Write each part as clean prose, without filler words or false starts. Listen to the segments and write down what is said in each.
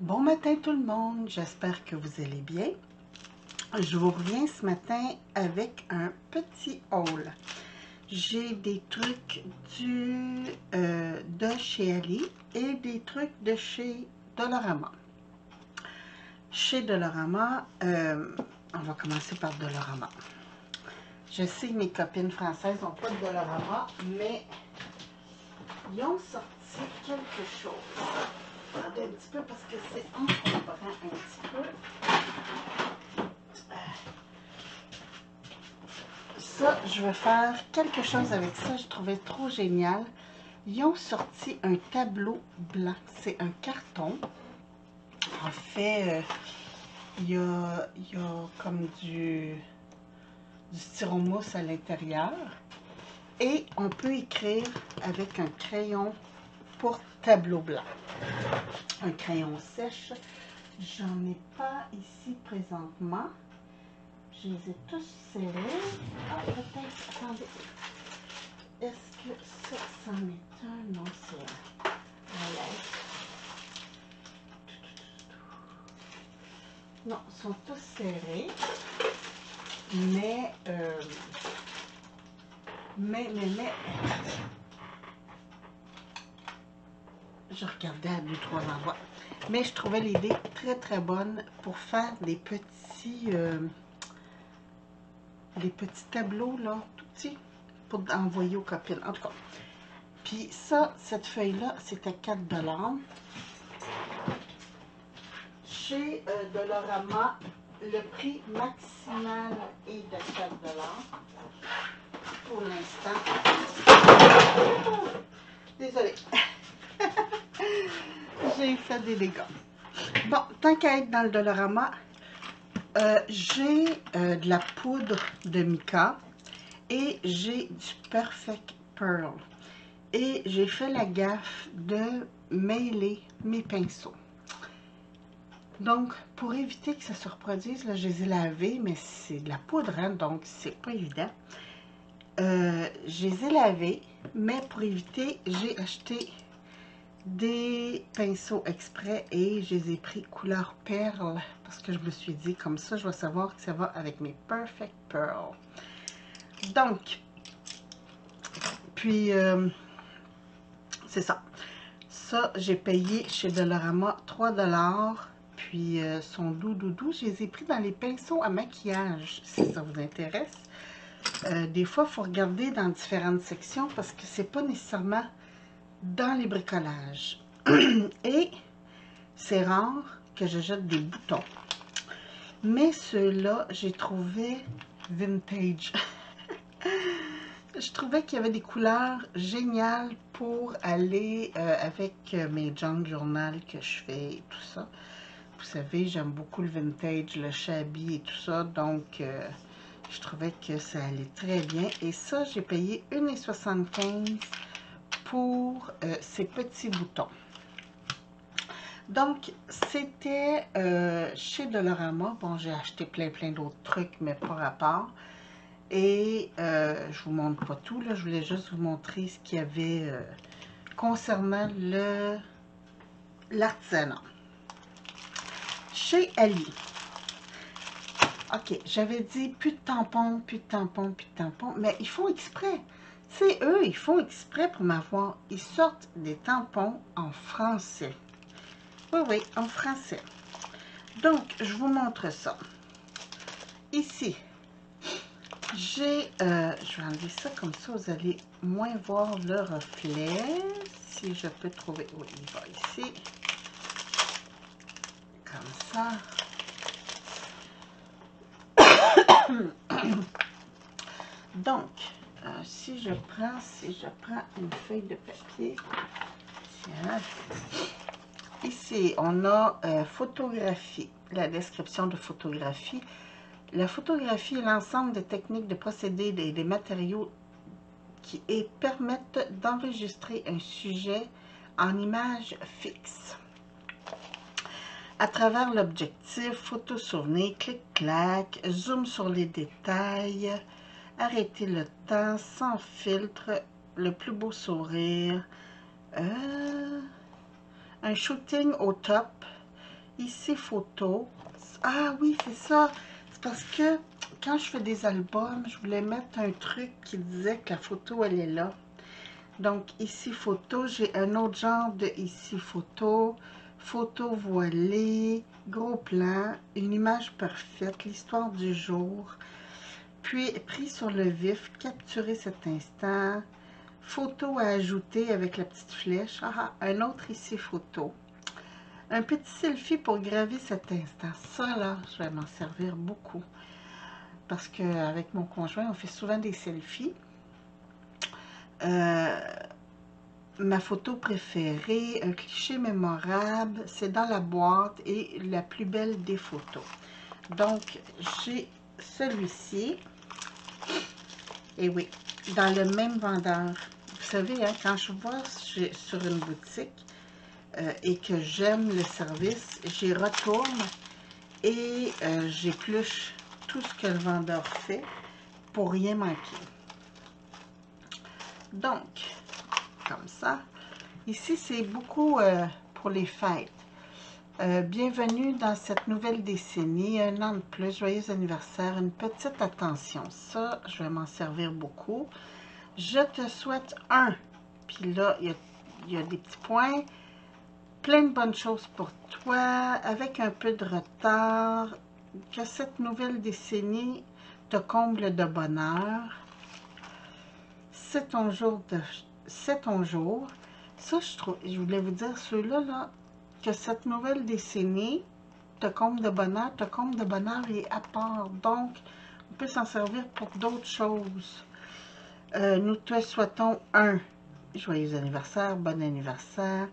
Bon matin tout le monde, j'espère que vous allez bien. Je vous reviens ce matin avec un petit haul. J'ai des trucs de chez Ali et des trucs de chez Dollarama. Chez Dollarama, on va commencer par Dollarama. Je sais que mes copines françaises n'ont pas de Dollarama, mais ils ont sorti quelque chose. Attendez un petit peu parce que c'est encombrant un petit peu. Ça, je vais faire quelque chose avec ça. Je trouvais trop génial. Ils ont sorti un tableau blanc. C'est un carton. En fait, il y a comme du styromousse à l'intérieur. Et on peut écrire avec un crayon pour tableau blanc. Un crayon sèche. J'en ai pas ici présentement. Je les ai tous serrés. Ah, peut-être, attendez. Est-ce que ça, c'en est un? Non, c'est un. Voilà. Non, ils sont tous serrés. Mais, je regardais à 2-3 endroits. Mais je trouvais l'idée très, très bonne pour faire des petits tableaux, là, tout petits, pour envoyer aux copines. En tout cas. Puis ça, cette feuille-là, c'était 4 $. Chez Dollarama, le prix maximal est de 4 $ pour l'instant. Désolée. J'ai fait des dégâts. Bon, tant qu'à être dans le Dollarama, j'ai de la poudre de mica et j'ai du Perfect Pearl. Et j'ai fait la gaffe de mêler mes pinceaux. Donc, pour éviter que ça se reproduise, là, je les ai lavés, mais c'est de la poudre, hein, donc c'est pas évident. Je les ai lavés, mais pour éviter, j'ai acheté des pinceaux exprès et je les ai pris couleur perle parce que je me suis dit, comme ça, je vais savoir que ça va avec mes Perfect Pearl. Donc, puis, c'est ça. Ça, j'ai payé chez Dollarama 3 $. Puis, son doux, je les ai pris dans les pinceaux à maquillage, si ça vous intéresse. Des fois, il faut regarder dans différentes sections parce que c'est pas nécessairement dans les bricolages. Et c'est rare que je jette des boutons. Mais ceux-là, j'ai trouvé vintage. Je trouvais qu'il y avait des couleurs géniales pour aller avec mes junk journal que je fais et tout ça. Vous savez, j'aime beaucoup le vintage, le shabby et tout ça. Donc, je trouvais que ça allait très bien. Et ça, j'ai payé 1,75 $ pour ces petits boutons. Donc, c'était chez Dollarama. Bon, j'ai acheté plein d'autres trucs, mais pas rapport. Et je vous montre pas tout, là. Je voulais juste vous montrer ce qu'il y avait concernant l'artisanat. Chez Ali. OK, j'avais dit plus de tampons, mais ils font exprès. C'est eux, ils font exprès pour m'avoir. Ils sortent des tampons en français. Oui, en français. Donc, je vous montre ça. Ici, j'ai, je vais enlever ça comme ça, vous allez moins voir le reflet. Si je peux trouver, oui, il va ici. Comme ça. Donc, si je prends une feuille de papier, tiens, ici, on a photographie, la description de photographie. La photographie est l'ensemble des techniques de procédés et des matériaux qui permettent d'enregistrer un sujet en image fixe. À travers l'objectif, photo souvenir, clic-clac, zoom sur les détails, arrêter le temps, sans filtre, le plus beau sourire, un shooting au top, Ici, photo. Ah oui, c'est ça. C'est parce que quand je fais des albums, je voulais mettre un truc qui disait que la photo, elle est là. Donc, ici, photo. J'ai un autre genre de ici, photo. Photo voilée, gros plan, une image parfaite, l'histoire du jour. Puis, pris sur le vif, capturer cet instant. Photo à ajouter avec la petite flèche. Ah, un autre ici, photo. Un petit selfie pour graver cet instant. Ça, là, je vais m'en servir beaucoup. Parce qu'avec mon conjoint, on fait souvent des selfies. Ma photo préférée, un cliché mémorable, c'est dans la boîte et la plus belle des photos. Donc, j'ai celui-ci. Et oui, dans le même vendeur. Vous savez, hein, quand je vois sur une boutique et que j'aime le service, j'y retourne et j'épluche tout ce que le vendeur fait pour rien manquer. Donc, comme ça. Ici, c'est beaucoup pour les fêtes. Bienvenue dans cette nouvelle décennie, un an de plus, joyeux anniversaire, une petite attention. Ça, je vais m'en servir beaucoup. Je te souhaite un. Puis là, il y a des petits points. Plein de bonnes choses pour toi, avec un peu de retard. Que cette nouvelle décennie te comble de bonheur. C'est ton jour. C'est ton jour. Ça, je voulais vous dire, ceux-là, là, que cette nouvelle décennie te comble de bonheur et à part. Donc, on peut s'en servir pour d'autres choses. Nous te souhaitons un joyeux anniversaire, bon anniversaire,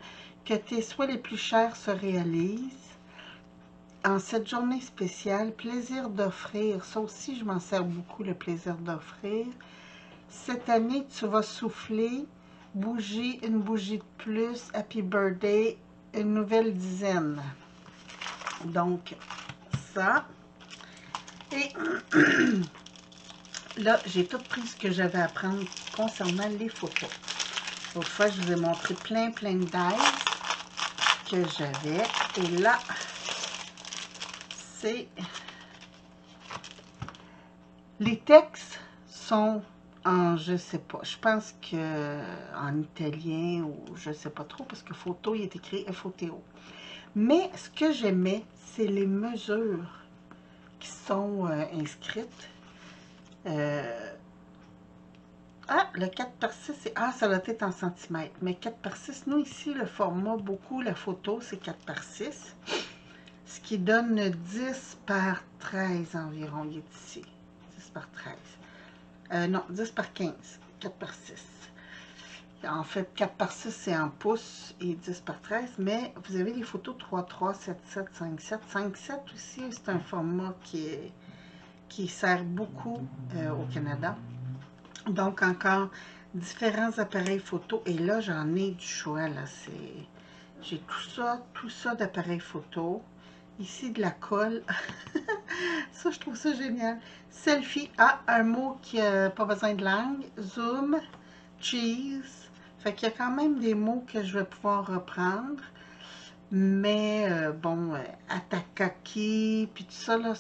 que tes souhaits les plus chers se réalisent. En cette journée spéciale, plaisir d'offrir, ça aussi je m'en sers beaucoup, le plaisir d'offrir. Cette année, tu vas souffler, une bougie de plus, happy birthday, une nouvelle dizaine. Donc, ça. Et là, j'ai tout pris ce que j'avais à prendre concernant les photos. L'autre fois, je vous ai montré plein de dies que j'avais. Et là, c'est... Les textes sont en, je sais pas, je pense que en italien ou je sais pas trop, parce que photo, il est écrit FOTO. Mais ce que j'aimais, c'est les mesures qui sont inscrites. Le 4x6, ça doit être en centimètres. Mais 4x6, nous ici, le format, beaucoup, la photo, c'est 4x6. Ce qui donne 10 par 13 environ, il est ici. 10 par 13. Non, 10 par 15. 4 par 6. En fait, 4 par 6, c'est en pouces et 10 par 13. Mais vous avez les photos 3,3, 7,7, 5,7. 5,7 aussi, c'est un format qui sert beaucoup au Canada. Donc, encore différents appareils photo. Et là, j'en ai du choix. Là, j'ai tout ça d'appareils photo. Ici, de la colle. Ça, je trouve ça génial. Selfie. Un mot qui n'a pas besoin de langue. Zoom. Cheese. Fait qu'il y a quand même des mots que je vais pouvoir reprendre. Mais, bon, atakaki, puis tout ça, là,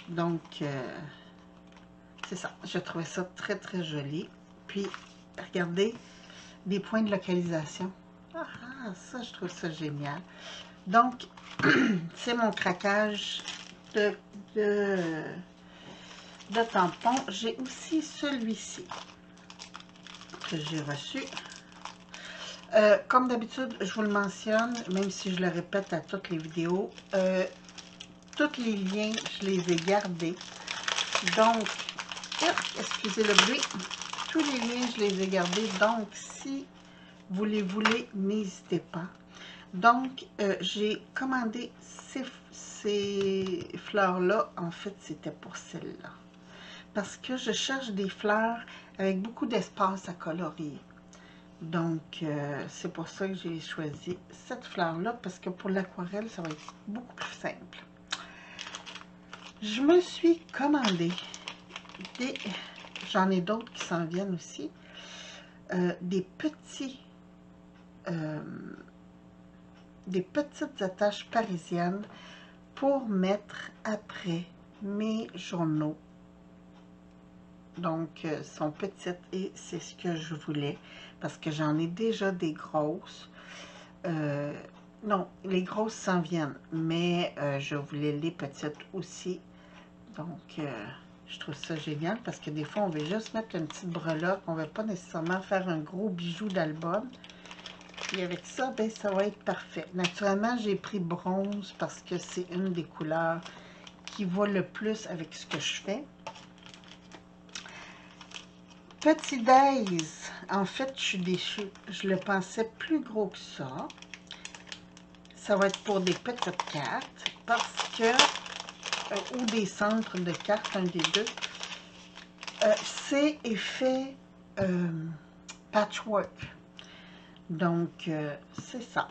donc, c'est ça. Je trouvais ça très joli. Puis, regardez, des points de localisation. Ça, je trouve ça génial. Donc, c'est mon craquage de tampons. J'ai aussi celui-ci que j'ai reçu. Comme d'habitude, je vous le mentionne, même si je le répète à toutes les vidéos, tous les liens, je les ai gardés. Donc, excusez le bruit, tous les liens, je les ai gardés. Donc, si vous les voulez, n'hésitez pas. Donc, j'ai commandé ces fleurs-là. En fait, c'était pour celle-là. Parce que je cherche des fleurs avec beaucoup d'espace à colorier. Donc, c'est pour ça que j'ai choisi cette fleur-là. Parce que pour l'aquarelle, ça va être beaucoup plus simple. Je me suis commandé des... J'en ai d'autres qui s'en viennent aussi. Des petits... des petites attaches parisiennes pour mettre après mes journaux. Donc, sont petites et c'est ce que je voulais parce que j'en ai déjà des grosses. Non, les grosses s'en viennent, mais je voulais les petites aussi. Donc, je trouve ça génial parce que des fois, on veut juste mettre une petite breloque. On ne veut pas nécessairement faire un gros bijou d'album. Et avec ça, ben, ça va être parfait. Naturellement, j'ai pris bronze parce que c'est une des couleurs qui va le plus avec ce que je fais. Petit Days, en fait, je suis déçue. Je le pensais plus gros que ça. Ça va être pour des petites cartes parce que, ou des centres de cartes, un des deux. C'est effet patchwork. Donc, c'est ça.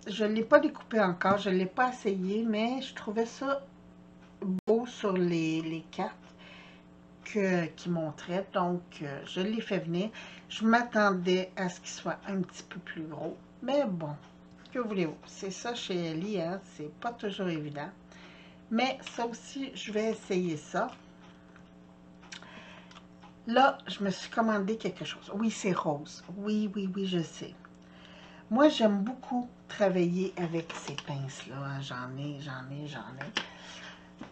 Je ne l'ai pas découpé encore, je ne l'ai pas essayé, mais je trouvais ça beau sur les cartes qui montraient. Donc, je l'ai fait venir. Je m'attendais à ce qu'il soit un petit peu plus gros. Mais bon, que voulez-vous? C'est ça chez Ellie, hein? C'est pas toujours évident. Mais ça aussi, je vais essayer ça. Là, je me suis commandé quelque chose. Oui, c'est rose. Oui, oui, oui, je sais. Moi, j'aime beaucoup travailler avec ces pinces-là. J'en ai.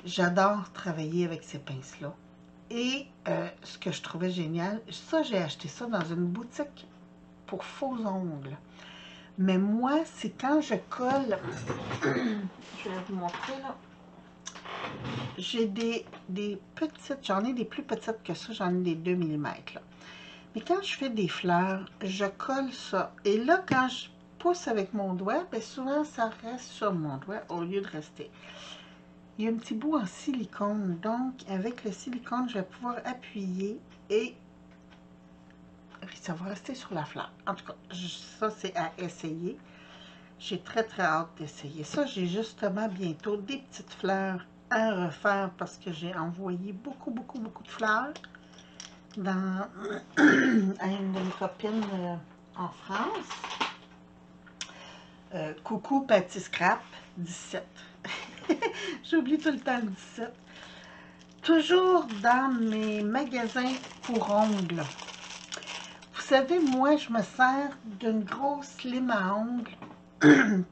J'adore travailler avec ces pinces-là. Et ce que je trouvais génial, ça, j'ai acheté ça dans une boutique pour faux ongles. Mais moi, c'est quand je colle, je vais vous montrer là, j'ai des petites, j'en ai des plus petites que ça, j'en ai des 2 mm là. Mais quand je fais des fleurs, je colle ça. Et là, quand je pousse avec mon doigt, bien souvent, ça reste sur mon doigt au lieu de rester. Il y a un petit bout en silicone. Donc, avec le silicone, je vais pouvoir appuyer et ça va rester sur la fleur. En tout cas, ça, c'est à essayer. J'ai très, très hâte d'essayer ça. J'ai justement bientôt des petites fleurs à refaire parce que j'ai envoyé beaucoup de fleurs dans, à une de mes copines en France. Coucou Patty Scrap 17. J'oublie tout le temps le 17. Toujours dans mes magasins pour ongles. Vous savez, moi, je me sers d'une grosse lime à ongles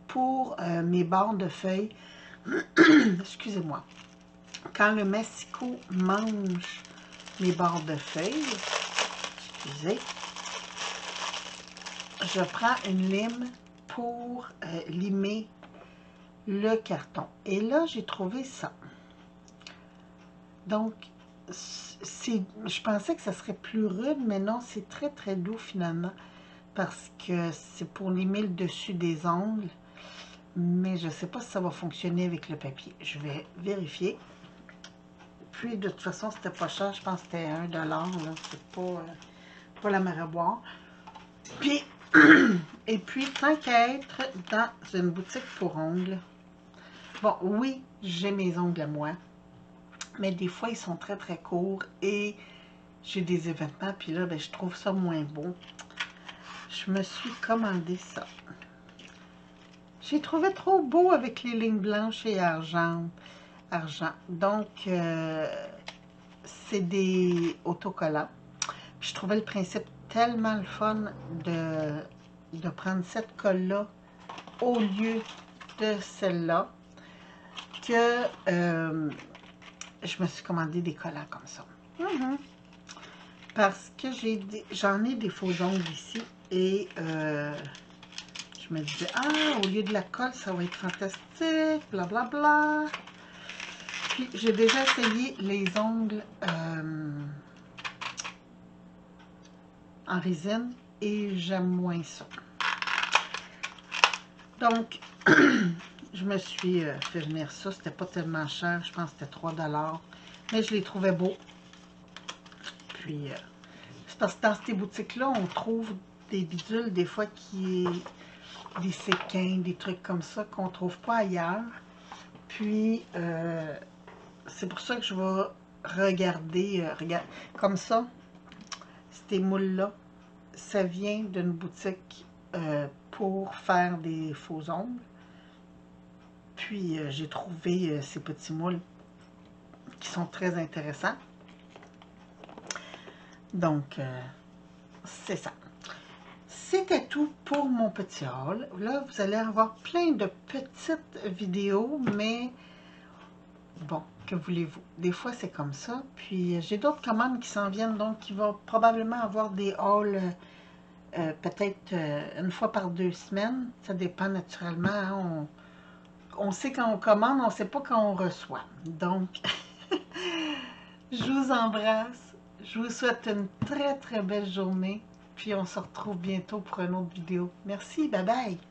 pour mes bords de feuilles. Excusez-moi. Quand le massicot mange mes bords de feuilles, excusez, je prends une lime pour limer le carton. Et là, j'ai trouvé ça. Donc, je pensais que ça serait plus rude, mais non, c'est très, très doux finalement. Parce que c'est pour limer le dessus des ongles. Mais je ne sais pas si ça va fonctionner avec le papier. Je vais vérifier. Puis, de toute façon, c'était pas cher. Je pense que c'était 1 $. C'est pas la mer à boire. Puis, et puis, tant qu'à être dans une boutique pour ongles, bon, oui, j'ai mes ongles à moi, mais des fois, ils sont très, très courts et j'ai des événements, puis là, ben, je trouve ça moins beau. Je me suis commandé ça. J'ai trouvé trop beau avec les lignes blanches et argent. Donc, c'est des autocollants. Puis je trouvais le principe tellement le fun de prendre cette colle-là au lieu de celle-là que je me suis commandé des collants comme ça. Parce que j'en ai des faux ongles ici et je me disais, ah, au lieu de la colle, ça va être fantastique, blablabla. Bla, bla. Puis j'ai déjà essayé les ongles en résine et j'aime moins ça. Donc, je me suis fait venir ça. C'était pas tellement cher. Je pense que c'était 3 $. Mais je les trouvais beaux. Puis, c'est parce que dans ces boutiques-là, on trouve des bidules, des fois, des séquins, des trucs comme ça qu'on ne trouve pas ailleurs. Puis, c'est pour ça que je vais regarder, comme ça, ces moules-là, ça vient d'une boutique pour faire des faux ongles. Puis, j'ai trouvé ces petits moules qui sont très intéressants. Donc, c'est ça. C'était tout pour mon petit haul. Là, vous allez avoir plein de petites vidéos, mais bon, que voulez-vous? Des fois, c'est comme ça. Puis, j'ai d'autres commandes qui s'en viennent, donc il va probablement avoir des hauls peut-être une fois par 2 semaines. Ça dépend naturellement. Hein. On sait quand on commande, on ne sait pas quand on reçoit. Donc, je vous embrasse. Je vous souhaite une très, très belle journée. Puis, on se retrouve bientôt pour une autre vidéo. Merci, bye bye!